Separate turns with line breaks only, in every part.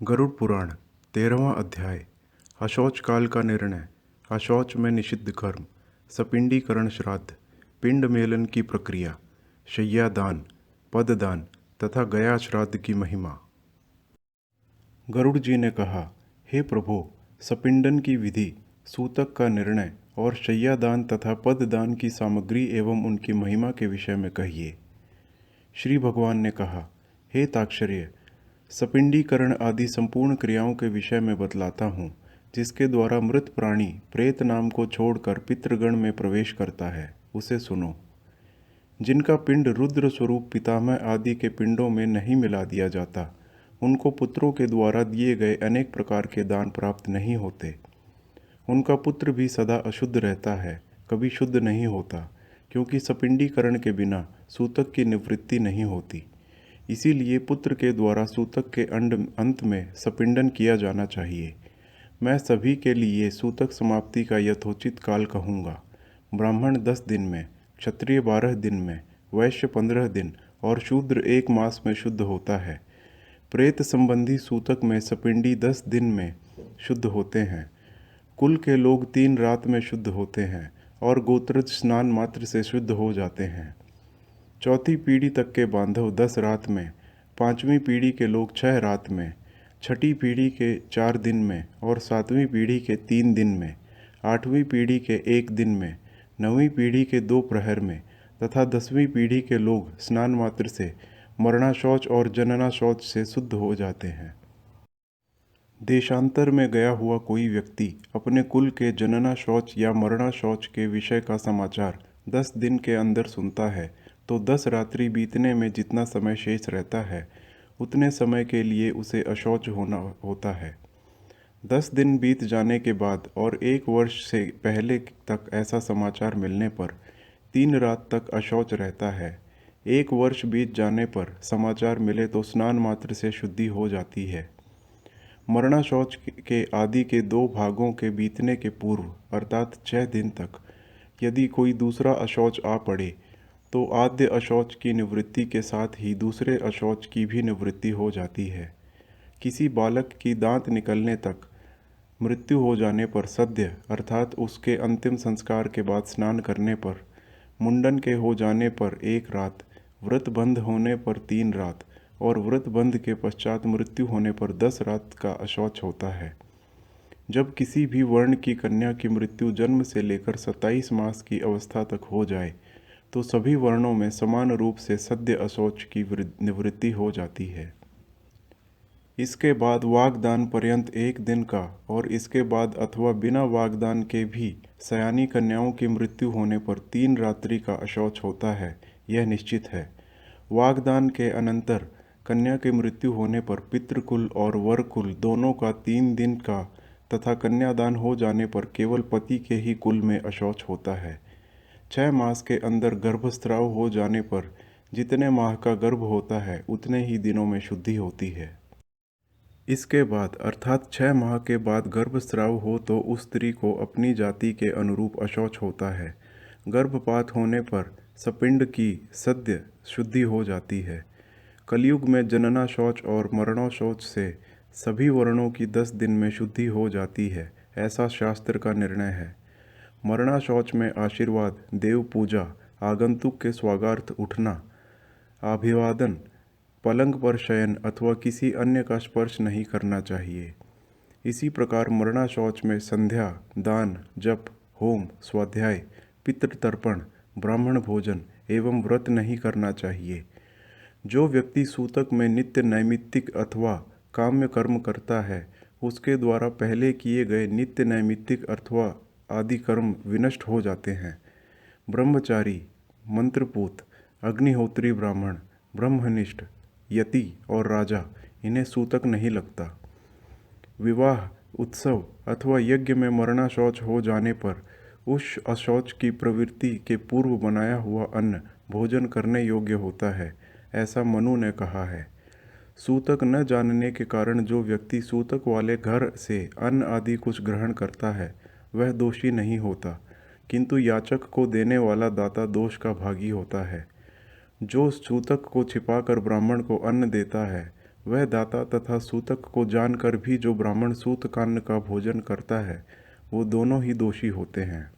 गरुड़ पुराण 13वां अध्याय। अशौच काल का निर्णय। अशौच में निषिद्ध कर्म, सपिंडीकरण श्राद्ध, पिंड मेलन की प्रक्रिया, शय्यादान, पददान तथा गया श्राद्ध की महिमा। गरुड़ जी ने कहा, हे प्रभो, सपिंडन की विधि, सूतक का निर्णय और शय्यादान तथा पददान की सामग्री एवं उनकी महिमा के विषय में कहिए। श्री भगवान ने कहा, हे ताक्षर्य, सपिंडीकरण आदि संपूर्ण क्रियाओं के विषय में बतलाता हूँ, जिसके द्वारा मृत प्राणी प्रेत नाम को छोड़कर पितृगण में प्रवेश करता है, उसे सुनो। जिनका पिंड रुद्र स्वरूप पितामह आदि के पिंडों में नहीं मिला दिया जाता, उनको पुत्रों के द्वारा दिए गए अनेक प्रकार के दान प्राप्त नहीं होते। उनका पुत्र भी सदा अशुद्ध रहता है, कभी शुद्ध नहीं होता, क्योंकि सपिंडीकरण के बिना सूतक की निवृत्ति नहीं होती। इसीलिए पुत्र के द्वारा सूतक के अंत में सपिंडन किया जाना चाहिए। मैं सभी के लिए सूतक समाप्ति का यथोचित काल कहूँगा। ब्राह्मण 10 दिन में, क्षत्रिय 12 दिन में, वैश्य 15 दिन और शूद्र 1 मास में शुद्ध होता है। प्रेत संबंधी सूतक में सपिंडी 10 दिन में शुद्ध होते हैं। कुल के लोग 3 रात में शुद्ध होते हैं और गोत्रज स्नान मात्र से शुद्ध हो जाते हैं। चौथी पीढ़ी तक के बांधव 10 रात में, 5वीं पीढ़ी के लोग 6 रात में, छठी पीढ़ी के 4 दिन में और 7वीं पीढ़ी के 3 दिन में, 8वीं पीढ़ी के 1 दिन में, 9वीं पीढ़ी के 2 प्रहर में तथा 10वीं पीढ़ी के लोग स्नान मात्र से मरणा शौच और जनना शौच से शुद्ध हो जाते हैं। देशांतर में गया हुआ कोई व्यक्ति अपने कुल के जनना शौच या मरणा शौच के विषय का समाचार 10 दिन के अंदर सुनता है, तो 10 रात्रि बीतने में जितना समय शेष रहता है, उतने समय के लिए उसे अशौच होना होता है। 10 दिन बीत जाने के बाद और 1 वर्ष से पहले तक ऐसा समाचार मिलने पर 3 रात तक अशौच रहता है। 1 वर्ष बीत जाने पर समाचार मिले तो स्नान मात्र से शुद्धि हो जाती है। मरणा शौच के आदि के 2 भागों के बीतने के पूर्व अर्थात 6 दिन तक यदि कोई दूसरा अशौच आ पड़े, तो आद्य अशौच की निवृत्ति के साथ ही दूसरे अशौच की भी निवृत्ति हो जाती है। किसी बालक की दांत निकलने तक मृत्यु हो जाने पर सद्य अर्थात उसके अंतिम संस्कार के बाद स्नान करने पर, मुंडन के हो जाने पर 1 रात, व्रत बंध होने पर 3 रात और व्रत बंध के पश्चात मृत्यु होने पर 10 रात का अशौच होता है। जब किसी भी वर्ण की कन्या की मृत्यु जन्म से लेकर 27 मास की अवस्था तक हो जाए, तो सभी वर्णों में समान रूप से सद्य अशौच की निवृत्ति हो जाती है। इसके बाद वागदान पर्यंत 1 दिन का और इसके बाद अथवा बिना वागदान के भी सयानी कन्याओं की मृत्यु होने पर 3 रात्रि का अशौच होता है, यह निश्चित है। वागदान के अनंतर कन्या की मृत्यु होने पर पितृकुल और वरकुल दोनों का 3 दिन का तथा कन्यादान हो जाने पर केवल पति के ही कुल में अशौच होता है। 6 मास के अंदर गर्भस्राव हो जाने पर जितने माह का गर्भ होता है, उतने ही दिनों में शुद्धि होती है। इसके बाद अर्थात 6 माह के बाद गर्भस्राव हो तो उस स्त्री को अपनी जाति के अनुरूप अशौच होता है। गर्भपात होने पर सपिंड की सद्य शुद्धि हो जाती है। कलयुग में जनना शौच और मरणा शौच से सभी वर्णों की 10 दिन में शुद्धि हो जाती है, ऐसा शास्त्र का निर्णय है। मरणा शौच में आशीर्वाद, देव पूजा, आगंतुक के स्वागतार्थ उठना, अभिवादन, पलंग पर शयन अथवा किसी अन्य का स्पर्श नहीं करना चाहिए। इसी प्रकार मरणा शौच में संध्या, दान, जप, होम, स्वाध्याय, पितृतर्पण, ब्राह्मण भोजन एवं व्रत नहीं करना चाहिए। जो व्यक्ति सूतक में नित्य नैमित्तिक अथवा काम्य कर्म करता है, उसके द्वारा पहले किए गए नित्य नैमित्तिक अथवा आदि कर्म विनष्ट हो जाते हैं। ब्रह्मचारी, मंत्रपूत, अग्निहोत्री ब्राह्मण, ब्रह्मनिष्ठ, यति और राजा, इन्हें सूतक नहीं लगता। विवाह, उत्सव अथवा यज्ञ में मरणा शौच हो जाने पर उस अशौच की प्रवृत्ति के पूर्व बनाया हुआ अन्न भोजन करने योग्य होता है, ऐसा मनु ने कहा है। सूतक न जानने के कारण जो व्यक्ति सूतक वाले घर से अन्न आदि कुछ ग्रहण करता है, वह दोषी नहीं होता, किंतु याचक को देने वाला दाता दोष का भागी होता है। जो सूतक को छिपाकर ब्राह्मण को अन्न देता है, वह दाता तथा सूतक को जानकर भी जो ब्राह्मण सूतकान्न का भोजन करता है वो दोनों ही दोषी होते हैं।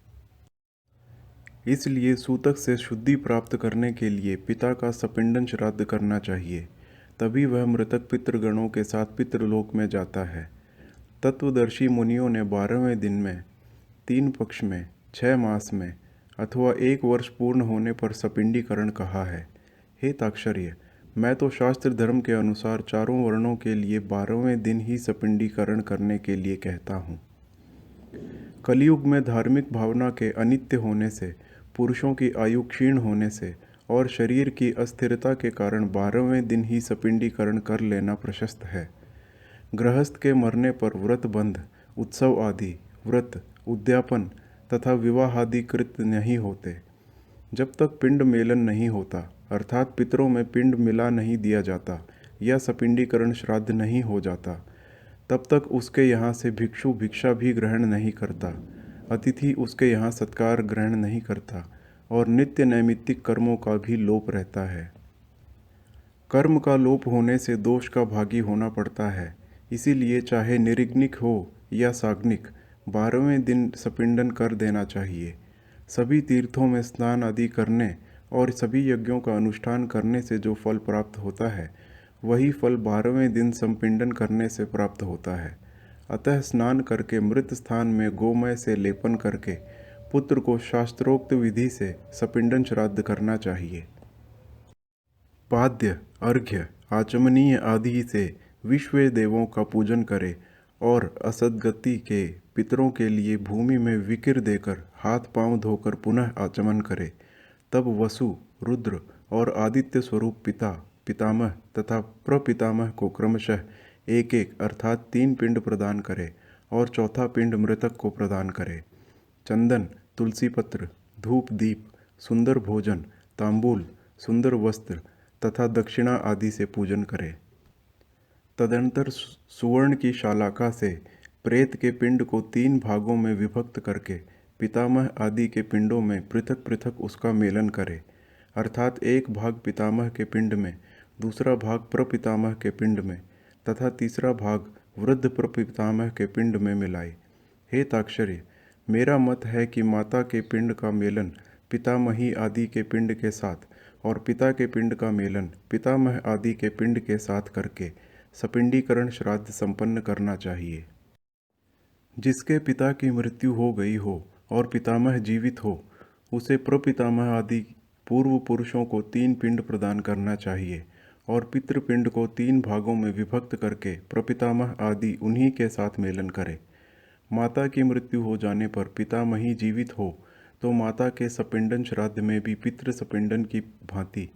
इसलिए सूतक से शुद्धि प्राप्त करने के लिए पिता का सपिंडन श्राद्ध करना चाहिए, तभी वह मृतक पितृगणों के साथ पितृलोक में जाता है। तत्वदर्शी मुनियों ने 12वें दिन में, 3 पक्ष में, 6 मास में अथवा 1 वर्ष पूर्ण होने पर सपिंडीकरण कहा है। हे ताक्षर्य, मैं तो शास्त्र धर्म के अनुसार चारों वर्णों के लिए 12वें दिन ही सपिंडीकरण करने के लिए कहता हूँ। कलयुग में धार्मिक भावना के अनित्य होने से, पुरुषों की आयु क्षीण होने से और शरीर की अस्थिरता के कारण 12वें दिन ही सपिंडीकरण कर लेना प्रशस्त है। गृहस्थ के मरने पर व्रत बंध, उत्सव आदि, व्रत, उद्यापन तथा विवाह आदि कृत्य नहीं होते। जब तक पिंड मेलन नहीं होता, अर्थात पितरों में पिंड मिला नहीं दिया जाता या सपिंडीकरण श्राद्ध नहीं हो जाता, तब तक उसके यहाँ से भिक्षु भिक्षा भी ग्रहण नहीं करता, अतिथि उसके यहाँ सत्कार ग्रहण नहीं करता और नित्य नैमित्तिक कर्मों का भी लोप रहता है। कर्म का लोप होने से दोष का भागी होना पड़ता है। इसीलिए चाहे निरिग्निक हो या साग्निक, 12वें दिन सपिंडन कर देना चाहिए। सभी तीर्थों में स्नान आदि करने और सभी यज्ञों का अनुष्ठान करने से जो फल प्राप्त होता है, वही फल 12वें दिन संपिंडन करने से प्राप्त होता है। अतः स्नान करके मृत स्थान में गोमय से लेपन करके पुत्र को शास्त्रोक्त विधि से सपिंडन श्राद्ध करना चाहिए। पाद्य, अर्घ्य, आचमनीय आदि से विश्व देवों का पूजन करे और असदगति के पितरों के लिए भूमि में विकिर देकर हाथ पांव धोकर पुनः आचमन करे। तब वसु, रुद्र और आदित्य स्वरूप पिता, पितामह तथा प्रपितामह को क्रमशः एक एक अर्थात 3 पिंड प्रदान करे और चौथा पिंड मृतक को प्रदान करे। चंदन, तुलसी पत्र, धूप दीप, सुंदर भोजन, तांबूल, सुंदर वस्त्र तथा दक्षिणा आदि से पूजन करे। तदनंतर सुवर्ण की शालाका से प्रेत के पिंड को 3 भागों में विभक्त करके पितामह आदि के पिंडों में पृथक पृथक उसका मेलन करे, अर्थात एक भाग पितामह के पिंड में, दूसरा भाग प्रपितामह के पिंड में तथा तीसरा भाग वृद्ध प्रपितामह के पिंड में मिलाए। हे ताक्षर्य, मेरा मत है कि माता के पिंड का मेलन पितामही आदि के पिंड के साथ और पिता के पिंड का मेलन पितामह आदि के पिंड के साथ करके सपिंडीकरण श्राद्ध संपन्न करना चाहिए। जिसके पिता की मृत्यु हो गई हो और पितामह जीवित हो, उसे प्रपितामह आदि पूर्व पुरुषों को 3 पिंड प्रदान करना चाहिए और पितृपिंड को 3 भागों में विभक्त करके प्रपितामह आदि उन्हीं के साथ मेलन करे। माता की मृत्यु हो जाने पर पितामही जीवित हो तो माता के सपिंडन श्राद्ध में भी पितृ सपिंडन की भांति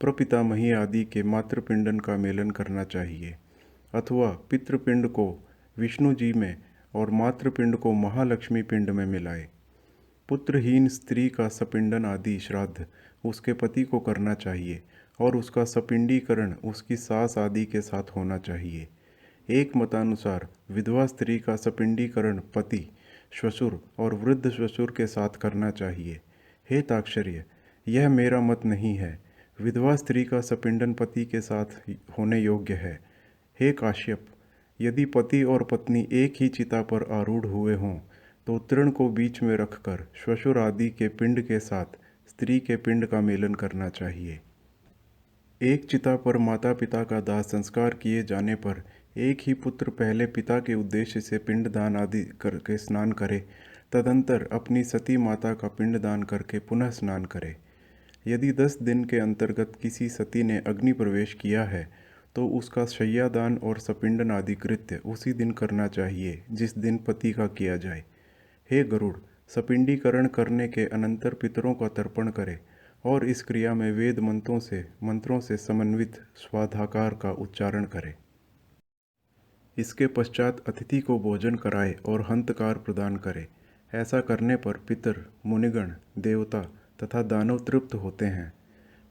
प्रपितामही आदि के मातृपिंडन का मेलन करना चाहिए, अथवा पितृपिंड को विष्णु जी में और मातृपिंड को महालक्ष्मी पिंड में मिलाए। पुत्रहीन स्त्री का सपिंडन आदि श्राद्ध उसके पति को करना चाहिए और उसका सपिंडीकरण उसकी सास आदि के साथ होना चाहिए। एक मतानुसार विधवा स्त्री का सपिंडीकरण पति, श्वशुर और वृद्ध श्वशुर के साथ करना चाहिए। हे ताक्षर्य, यह मेरा मत नहीं है। विधवा स्त्री का सपिंडन पति के साथ होने योग्य है। हे काश्यप, यदि पति और पत्नी एक ही चिता पर आरूढ़ हुए हों तो तृण को बीच में रखकर श्वशुर आदि के पिंड के साथ स्त्री के पिंड का मेलन करना चाहिए। एक चिता पर माता पिता का दाह संस्कार किए जाने पर एक ही पुत्र पहले पिता के उद्देश्य से पिंडदान आदि करके स्नान करे, तदंतर अपनी सती माता का पिंडदान करके पुनः स्नान करे। यदि 10 दिन के अंतर्गत किसी सती ने अग्नि प्रवेश किया है तो उसका शय्यादान और सपिंडन आदि कृत्य उसी दिन करना चाहिए जिस दिन पति का किया जाए। हे गरुड़, सपिंडीकरण करने के अनंतर पितरों का तर्पण करे और इस क्रिया में वेद मंत्रों से समन्वित स्वाधाकार का उच्चारण करे। इसके पश्चात अतिथि को भोजन कराए और हंतकार प्रदान करे। ऐसा करने पर पितर, मुनिगण, देवता तथा दानव तृप्त होते हैं।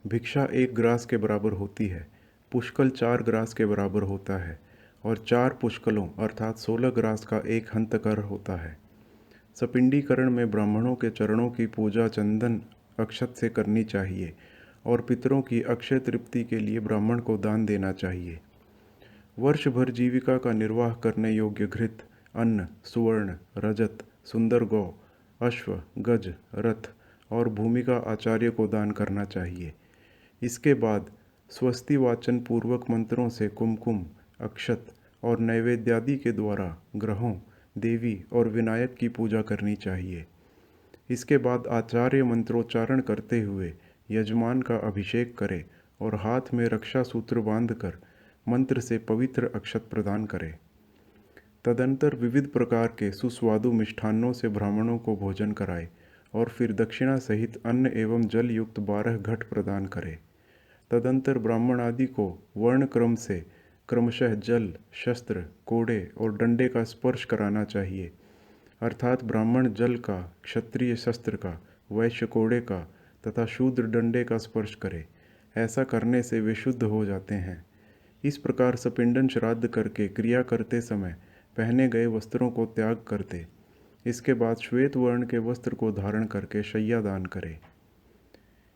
भिक्षा 1 ग्रास के बराबर होती है, पुष्कल 4 ग्रास के बराबर होता है और 4 पुष्कलों अर्थात 16 ग्रास का एक हंतकर होता है। सपिंडीकरण में ब्राह्मणों के चरणों की पूजा चंदन अक्षत से करनी चाहिए और पितरों की अक्षय तृप्ति के लिए ब्राह्मण को दान देना चाहिए। वर्ष भर जीविका का निर्वाह करने योग्य घृत, अन्न, सुवर्ण, रजत, सुंदर गौ, अश्व, गज, रथ और भूमि का आचार्य को दान करना चाहिए। इसके बाद स्वस्ति वाचन पूर्वक मंत्रों से कुमकुम, अक्षत और नैवेद्यादि के द्वारा ग्रहों, देवी और विनायक की पूजा करनी चाहिए। इसके बाद आचार्य मंत्रोच्चारण करते हुए यजमान का अभिषेक करें और हाथ में रक्षा सूत्र बांधकर मंत्र से पवित्र अक्षत प्रदान करें। तदंतर विविध प्रकार के सुस्वादु मिष्ठान्नों से ब्राह्मणों को भोजन कराए और फिर दक्षिणा सहित अन्न एवं जल युक्त 12 घट प्रदान करें। तदंतर ब्राह्मण आदि को वर्ण क्रम से क्रमशः जल, शस्त्र, कोड़े और डंडे का स्पर्श कराना चाहिए, अर्थात ब्राह्मण जल का, क्षत्रिय शस्त्र का, वैश्य कोड़े का तथा शूद्र डंडे का स्पर्श करे। ऐसा करने से वे शुद्ध हो जाते हैं। इस प्रकार सपिंडन श्राद्ध करके क्रिया करते समय पहने गए वस्त्रों को त्याग करते। इसके बाद श्वेत वर्ण के वस्त्र को धारण करके शय्या दान करें।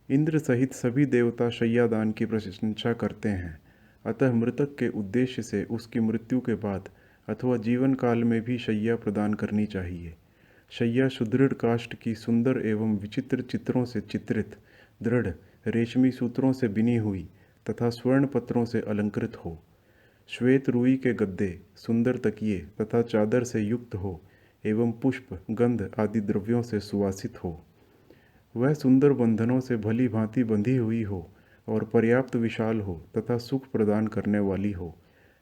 इंद्र सहित सभी देवता शय्या दान की प्रशंसा करते हैं, अतः मृतक के उद्देश्य से उसकी मृत्यु के बाद अथवा जीवन काल में भी शय्या प्रदान करनी चाहिए। शय्या सुदृढ़ काष्ठ की सुंदर एवं विचित्र चित्रों से चित्रित, दृढ़ रेशमी सूत्रों से बिनी हुई तथा स्वर्ण पत्रों से अलंकृत हो। श्वेत रुई के गद्दे, सुंदर तकिए तथा चादर से युक्त हो एवं पुष्प, गंध आदि द्रव्यों से सुवासित हो। वह सुंदर बंधनों से भली भांति बंधी हुई हो और पर्याप्त विशाल हो तथा सुख प्रदान करने वाली हो।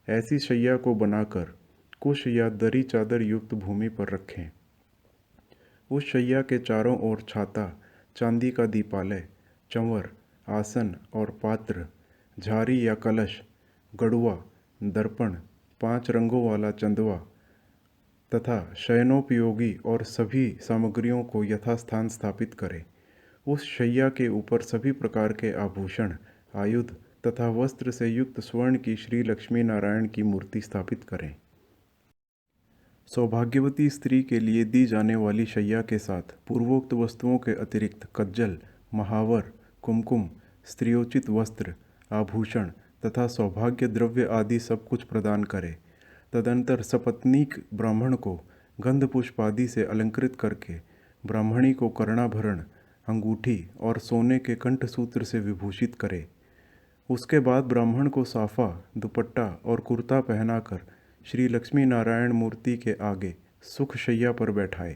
ऐसी शैया को बनाकर कुश या दरी चादर युक्त भूमि पर रखें। उस शैया के चारों ओर छाता, चांदी का दीपालय, चंवर, आसन और पात्र, झारी या कलश, गड़ुआ, दर्पण, 5 रंगों वाला चंदवा तथा शयनोपयोगी और सभी सामग्रियों को यथास्थान स्थापित करें। उस शैया के ऊपर सभी प्रकार के आभूषण, आयुध तथा वस्त्र से युक्त स्वर्ण की श्री लक्ष्मी नारायण की मूर्ति स्थापित करें। सौभाग्यवती स्त्री के लिए दी जाने वाली शैया के साथ पूर्वोक्त वस्तुओं के अतिरिक्त कज्जल, महावर, कुमकुम, स्त्रियोचित वस्त्र, आभूषण तथा सौभाग्य द्रव्य आदि सब कुछ प्रदान करें। तदंतर सपत्नीक ब्राह्मण को गंध पुष्प आदि से अलंकृत करके ब्राह्मणी को कर्णाभरण, अंगूठी और सोने के कंठसूत्र से विभूषित करे। उसके बाद ब्राह्मण को साफा, दुपट्टा और कुर्ता पहनाकर श्री लक्ष्मी नारायण मूर्ति के आगे सुख शैया पर बैठाए।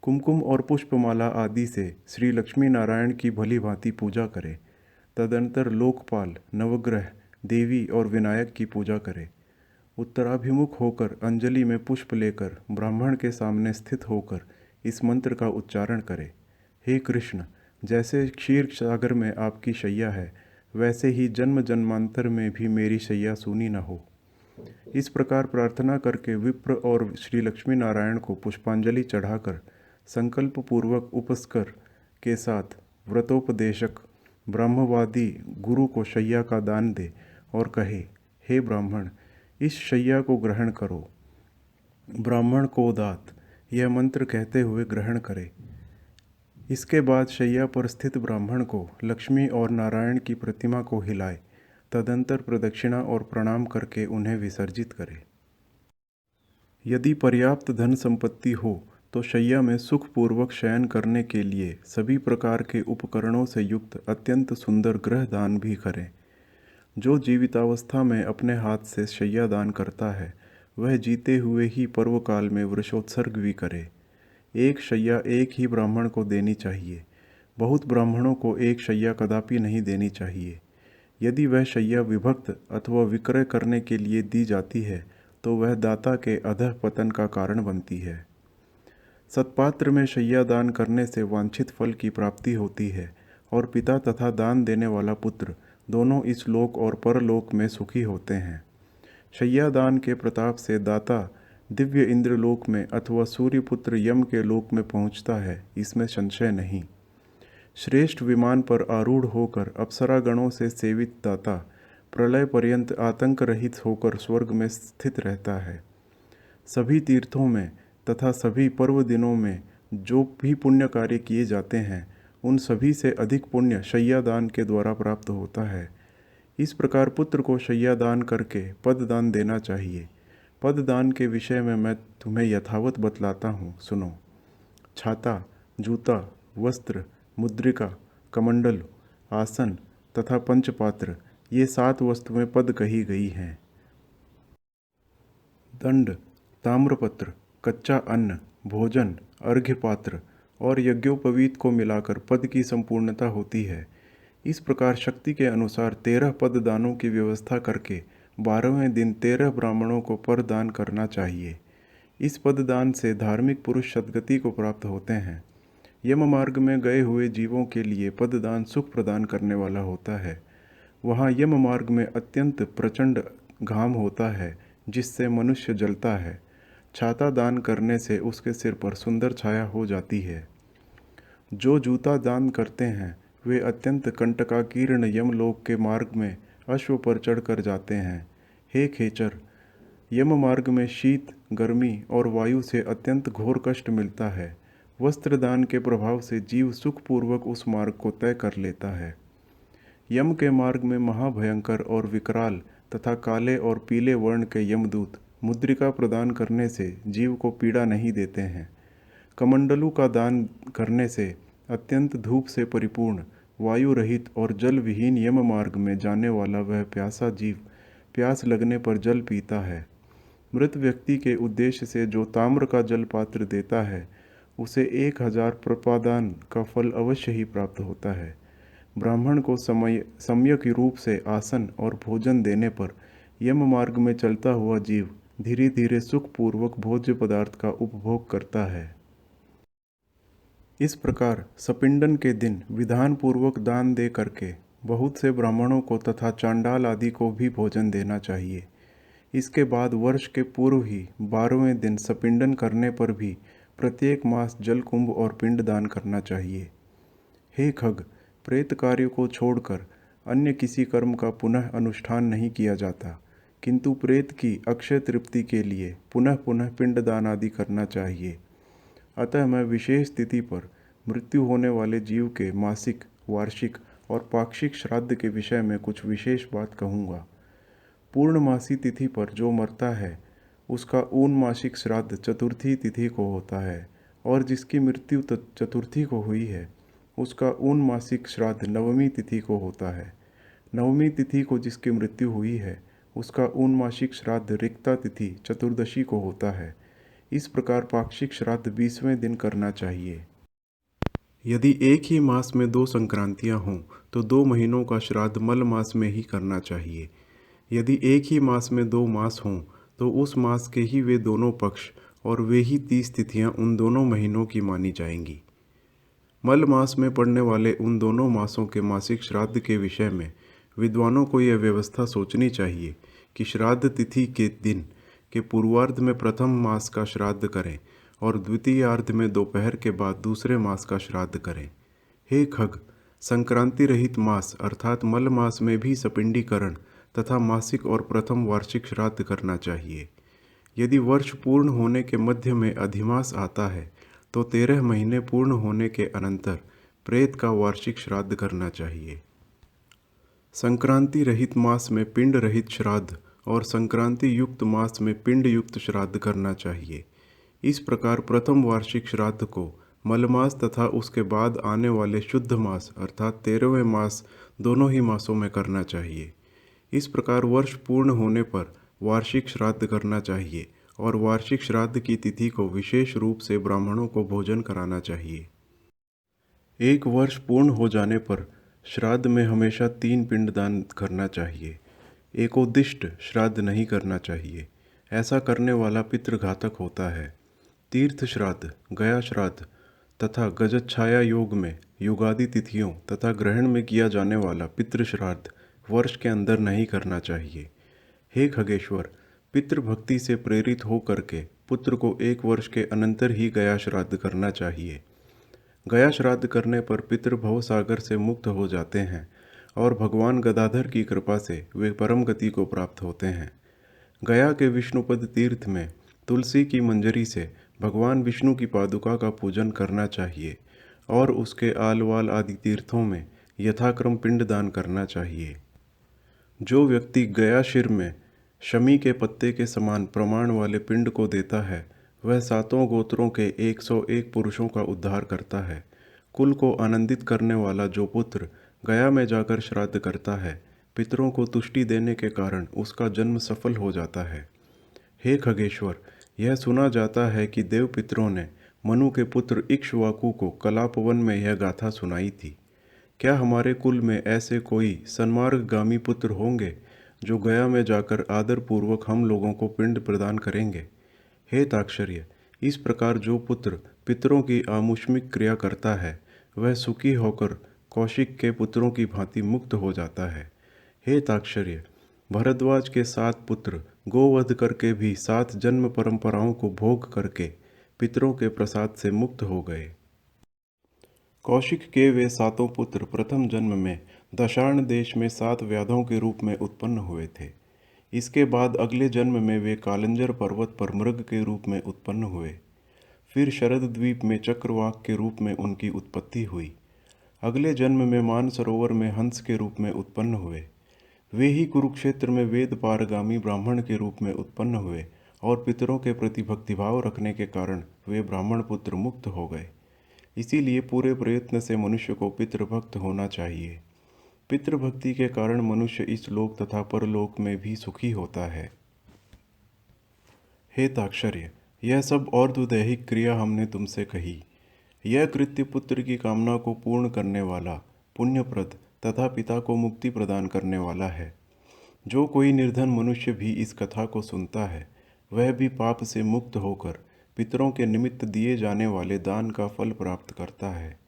कुमकुम और पुष्पमाला आदि से श्री लक्ष्मी नारायण की भली भांति पूजा करे। तदंतर लोकपाल, नवग्रह, देवी और विनायक की पूजा करे। उत्तराभिमुख होकर अंजलि में पुष्प लेकर ब्राह्मण के सामने स्थित होकर इस मंत्र का उच्चारण करे। हे कृष्ण, जैसे क्षीर सागर में आपकी शैया है, वैसे ही जन्म जन्मांतर में भी मेरी शैया सूनी न हो। इस प्रकार प्रार्थना करके विप्र और श्री लक्ष्मी नारायण को पुष्पांजलि चढ़ाकर संकल्प पूर्वक उपस्कर के साथ व्रतोपदेशक ब्रह्मवादी गुरु को शैया का दान दे और कहे, हे ब्राह्मण, इस शैया को ग्रहण करो। ब्राह्मण को दात यह मंत्र कहते हुए ग्रहण करे। इसके बाद शैया पर स्थित ब्राह्मण को लक्ष्मी और नारायण की प्रतिमा को हिलाए। तदंतर प्रदक्षिणा और प्रणाम करके उन्हें विसर्जित करे। यदि पर्याप्त धन संपत्ति हो तो शैया में सुखपूर्वक शयन करने के लिए सभी प्रकार के उपकरणों से युक्त अत्यंत सुंदर गृह दान भी करें। जो जीवितावस्था में अपने हाथ से शैया दान करता है, वह जीते हुए ही पर्व काल में वृषोत्सर्ग भी करे। एक शैया एक ही ब्राह्मण को देनी चाहिए। बहुत ब्राह्मणों को एक शैया कदापि नहीं देनी चाहिए। यदि वह शैया विभक्त अथवा विक्रय करने के लिए दी जाती है तो वह दाता के अधः पतन का कारण बनती है। सत्पात्र में शैया दान करने से वांछित फल की प्राप्ति होती है और पिता तथा दान देने वाला पुत्र दोनों इस लोक और परलोक में सुखी होते हैं। शैया दान के प्रताप से दाता दिव्य इंद्रलोक में अथवा सूर्यपुत्र यम के लोक में पहुंचता है, इसमें संशय नहीं। श्रेष्ठ विमान पर आरूढ़ होकर अप्सरागणों से सेवित दाता प्रलय पर्यंत आतंक रहित होकर स्वर्ग में स्थित रहता है। सभी तीर्थों में तथा सभी पर्व दिनों में जो भी पुण्य कार्य किए जाते हैं, उन सभी से अधिक पुण्य शैया दान के द्वारा प्राप्त होता है। इस प्रकार पुत्र को शैया दान करके पद दान देना चाहिए। पद दान के विषय में मैं तुम्हें यथावत बतलाता हूँ, सुनो। छाता, जूता, वस्त्र, मुद्रिका, कमंडल, आसन तथा पंचपात्र, ये 7 वस्तुएं पद कही गई हैं। दंड, ताम्रपत्र, कच्चा अन्न, भोजन, अर्घ्य पात्र और यज्ञोपवीत को मिलाकर पद की संपूर्णता होती है। इस प्रकार शक्ति के अनुसार 13 पद दानों की व्यवस्था करके 12वें दिन 13 ब्राह्मणों को पर दान करना चाहिए। इस पद दान से धार्मिक पुरुष सद्गति को प्राप्त होते हैं। यम मार्ग में गए हुए जीवों के लिए पद दान सुख प्रदान करने वाला होता है। वहाँ यम मार्ग में अत्यंत प्रचंड घाम होता है, जिससे मनुष्य जलता है। छाता दान करने से उसके सिर पर सुंदर छाया हो जाती है। जो जूता दान करते हैं वे अत्यंत कंटकाकीर्ण यमलोक के मार्ग में अश्व पर चढ़कर जाते हैं। हे खेचर, यम मार्ग में शीत, गर्मी और वायु से अत्यंत घोर कष्ट मिलता है। वस्त्र दान के प्रभाव से जीव सुखपूर्वक उस मार्ग को तय कर लेता है। यम के मार्ग में महाभयंकर और विकराल तथा काले और पीले वर्ण के यमदूत मुद्रिका प्रदान करने से जीव को पीड़ा नहीं देते हैं। कमंडलू का दान करने से अत्यंत धूप से परिपूर्ण, वायु रहित और जल विहीन यम मार्ग में जाने वाला वह प्यासा जीव प्यास लगने पर जल पीता है। मृत व्यक्ति के उद्देश्य से जो ताम्र का जल पात्र देता है उसे 1000 प्रपादान का फल अवश्य ही प्राप्त होता है। ब्राह्मण को सम्यक रूप से आसन और भोजन देने पर यम मार्ग में चलता हुआ जीव धीरे धीरे सुखपूर्वक भोज्य पदार्थ का उपभोग करता है। इस प्रकार सपिंडन के दिन विधान पूर्वक दान दे करके बहुत से ब्राह्मणों को तथा चांडाल आदि को भी भोजन देना चाहिए। इसके बाद वर्ष के पूर्व ही 12वें दिन सपिंडन करने पर भी प्रत्येक मास जल कुंभ और पिंड दान करना चाहिए। हे खग, प्रेत कार्य को छोड़कर अन्य किसी कर्म का पुनः अनुष्ठान नहीं किया जाता, किंतु प्रेत की अक्षय तृप्ति के लिए पुनः पुनः पिंडदान आदि करना चाहिए। अतः मैं विशेष तिथि पर मृत्यु होने वाले जीव के मासिक, वार्षिक और पाक्षिक श्राद्ध के विषय में कुछ विशेष बात कहूँगा। पूर्णमासी तिथि पर जो मरता है उसका ऊनमासिक श्राद्ध चतुर्थी तिथि को होता है, और जिसकी मृत्यु चतुर्थी को हुई है उसका ऊनमासिक श्राद्ध नवमी तिथि को होता है। नवमी तिथि को जिसकी मृत्यु हुई है उसका ऊनमासिक श्राद्ध रिक्ता तिथि चतुर्दशी को होता है। इस प्रकार पाक्षिक श्राद्ध 20वें दिन करना चाहिए। यदि एक ही मास में 2 संक्रांतियां हों तो 2 महीनों का श्राद्ध मल मास में ही करना चाहिए। यदि एक ही मास में 2 मास हों तो उस मास के ही वे दोनों पक्ष और वे ही 30 तिथियां उन दोनों महीनों की मानी जाएंगी। मल मास में पड़ने वाले उन दोनों मासों के मासिक श्राद्ध के विषय में विद्वानों को यह व्यवस्था सोचनी चाहिए कि श्राद्ध तिथि के दिन के पूर्वार्ध में प्रथम मास का श्राद्ध करें और द्वितीयार्ध में दोपहर के बाद दूसरे मास का श्राद्ध करें। हे खग, संक्रांति रहित मास अर्थात मल मास में भी सपिंडीकरण तथा मासिक और प्रथम वार्षिक श्राद्ध करना चाहिए। यदि वर्ष पूर्ण होने के मध्य में अधिमास आता है तो 13 महीने पूर्ण होने के अनंतर प्रेत का वार्षिक श्राद्ध करना चाहिए। संक्रांति रहित मास में पिंड रहित श्राद्ध और संक्रांति युक्त मास में पिंड युक्त श्राद्ध करना चाहिए। इस प्रकार प्रथम वार्षिक श्राद्ध को मलमास तथा उसके बाद आने वाले शुद्ध मास अर्थात 13वें मास दोनों ही मासों में करना चाहिए। इस प्रकार वर्ष पूर्ण होने पर वार्षिक श्राद्ध करना चाहिए और वार्षिक श्राद्ध की तिथि को विशेष रूप से ब्राह्मणों को भोजन कराना चाहिए। एक वर्ष पूर्ण हो जाने पर श्राद्ध में हमेशा 3 पिंडदान करना चाहिए। एकोद्दिष्ट श्राद्ध नहीं करना चाहिए, ऐसा करने वाला पितृघातक होता है। तीर्थ श्राद्ध, गया श्राद्ध तथा गजच्छाया योग में युगादि तिथियों तथा ग्रहण में किया जाने वाला पितृ श्राद्ध वर्ष के अंदर नहीं करना चाहिए। हे खगेश्वर, पितृभक्ति से प्रेरित हो करके पुत्र को 1 वर्ष के अनंतर ही गया श्राद्ध करना चाहिए। गया श्राद्ध करने पर पितृ भव सागर से मुक्त हो जाते हैं और भगवान गदाधर की कृपा से वे परम गति को प्राप्त होते हैं। गया के विष्णुपद तीर्थ में तुलसी की मंजरी से भगवान विष्णु की पादुका का पूजन करना चाहिए और उसके आलवाल आदि तीर्थों में यथाक्रम पिंडदान करना चाहिए। जो व्यक्ति गया शिर में शमी के पत्ते के समान प्रमाण वाले पिंड को देता है, वह सातों गोत्रों के 101 पुरुषों का उद्धार करता है। कुल को आनंदित करने वाला जो पुत्र गया में जाकर श्राद्ध करता है, पितरों को तुष्टि देने के कारण उसका जन्म सफल हो जाता है। हे खगेश्वर, यह सुना जाता है कि देव पितरों ने मनु के पुत्र इक्ष्वाकु को कलापवन में यह गाथा सुनाई थी। क्या हमारे कुल में ऐसे कोई सन्मार्गगामी पुत्र होंगे जो गया में जाकर आदरपूर्वक हम लोगों को पिंड प्रदान करेंगे? हे ताक्षर्य, इस प्रकार जो पुत्र पितरों की आमुष्मिक क्रिया करता है, वह सुखी होकर कौशिक के पुत्रों की भांति मुक्त हो जाता है। हे ताक्षर्य, भरद्वाज के 7 पुत्र गोवध करके भी 7 जन्म परंपराओं को भोग करके पितरों के प्रसाद से मुक्त हो गए। कौशिक के वे 7 पुत्र प्रथम जन्म में दशार्ण देश में 7 व्याधों के रूप में उत्पन्न हुए थे। इसके बाद अगले जन्म में वे कालंजर पर्वत पर मृग के रूप में उत्पन्न हुए। फिर शरद द्वीप में चक्रवाक के रूप में उनकी उत्पत्ति हुई। अगले जन्म में मानसरोवर में हंस के रूप में उत्पन्न हुए। वे ही कुरुक्षेत्र में वेद पारगामी ब्राह्मण के रूप में उत्पन्न हुए और पितरों के प्रति भक्तिभाव रखने के कारण वे ब्राह्मण पुत्र मुक्त हो गए। इसीलिए पूरे प्रयत्न से मनुष्य को पितृभक्त होना चाहिए। पितृभक्ति के कारण मनुष्य इस लोक तथा परलोक में भी सुखी होता है। हे ताक्षर्य, यह सब और्ध्वदैहिक क्रिया हमने तुमसे कही। यह कृत्य पुत्र की कामना को पूर्ण करने वाला, पुण्यप्रद तथा पिता को मुक्ति प्रदान करने वाला है। जो कोई निर्धन मनुष्य भी इस कथा को सुनता है, वह भी पाप से मुक्त होकर पितरों के निमित्त दिए जाने वाले दान का फल प्राप्त करता है।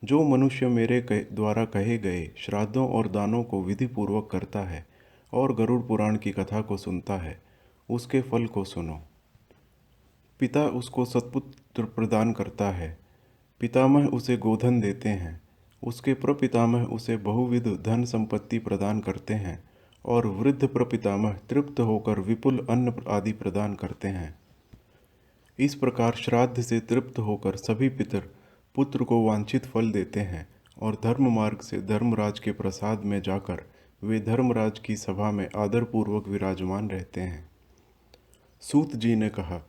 जो मनुष्य मेरे द्वारा कहे गए श्राद्धों और दानों को विधिपूर्वक करता है और गरुड़ पुराण की कथा को सुनता है, उसके फल को सुनो। पिता उसको सत्पुत्र प्रदान करता है, पितामह उसे गोधन देते हैं, उसके प्रपितामह उसे बहुविध धन संपत्ति प्रदान करते हैं और वृद्ध प्रपितामह तृप्त होकर विपुल अन्न आदि प्रदान करते हैं। इस प्रकार श्राद्ध से तृप्त होकर सभी पितर पुत्र को वांछित फल देते हैं और धर्म मार्ग से धर्मराज के प्रसाद में जाकर वे धर्मराज की सभा में आदरपूर्वक विराजमान रहते हैं। सूत जी ने कहा,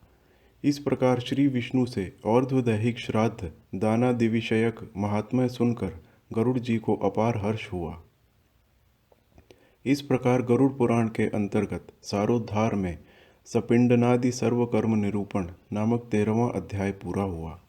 इस प्रकार श्री विष्णु से और्ध्वदैहिक श्राद्ध दानादि विषयक महात्म्य सुनकर गरुड़ जी को अपार हर्ष हुआ। इस प्रकार गरुड़ पुराण के अंतर्गत सारोद्धार में सपिंडनादि सर्वकर्म निरूपण नामक 13वां अध्याय पूरा हुआ।